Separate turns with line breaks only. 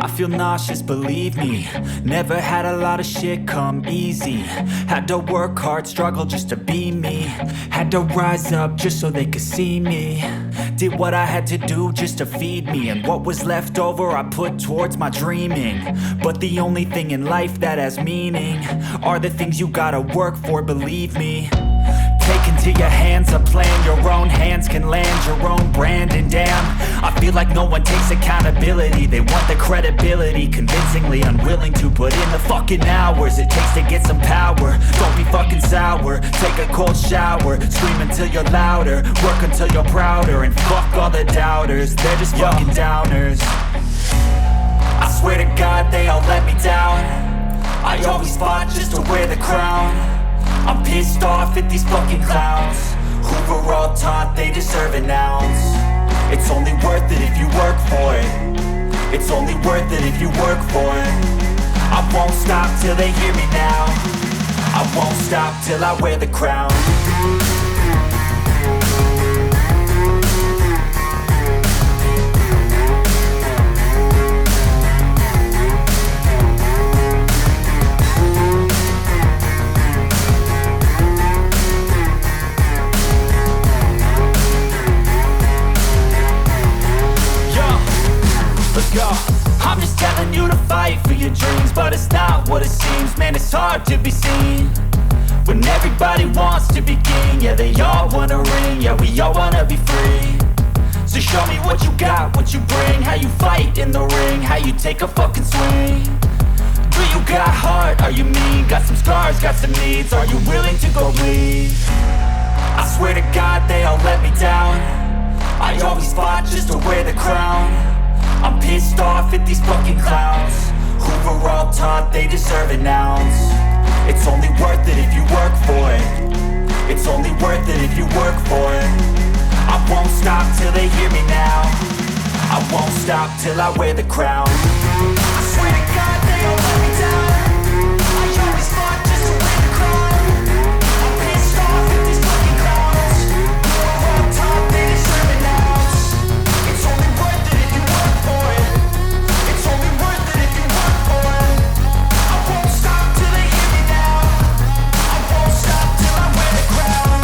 I feel nauseous, believe me. Never had a lot of shit come easy. Had to work hard, struggle just to be me. Had to rise up just so they could see me. Did what I had to do just to feed me. And what was left over I put towards my dreaming. But the only thing in life that has meaning are the things you gotta work for, believe me. Take into your hands a plan. Your own hands can land your own brand. And damn, I feel like no one takes accountability. They want the credibility, convincingly unwilling to put in the fucking hours it takes to get some power. Don't be fucking sour. Take a cold shower. Scream until you're louder. Work until you're prouder. And fuck all the doubters, they're just fucking downers. I swear to God they all let me down. I always fought just to wear the crown. I'm pissed off at these fucking clowns who were all taught they deserve an ounce. It's only worth it if you work for it. It's only worth it if you work for it. I won't stop till they hear me now. I won't stop till I wear the crown. I'm just telling you to fight for your dreams, but it's not what it seems. Man, it's hard to be seen when everybody wants to be king. Yeah, they all wanna ring, yeah, we all wanna be free. So show me what you got, what you bring, how you fight in the ring, how you take a fucking swing. Do you got heart, are you mean? Got some scars, got some needs, are you willing to go bleed? I swear to God they all let me down. I always fought just to wear the crown. I'm pissed off at these fucking clowns who were all taught they deserve an ounce. It's only worth it if you work for it. It's only worth it if you work for it. I won't stop till they hear me now. I won't stop till I wear the crown. I swear to God they all let me down. I always fought just to wear the crown. I'm pissed off at these fucking clowns who were all taught they deserve an ounce. It's only worth it if you work for it. It's only worth it if you work for it. I won't stop till they hear me now. I won't stop till I wear the crown.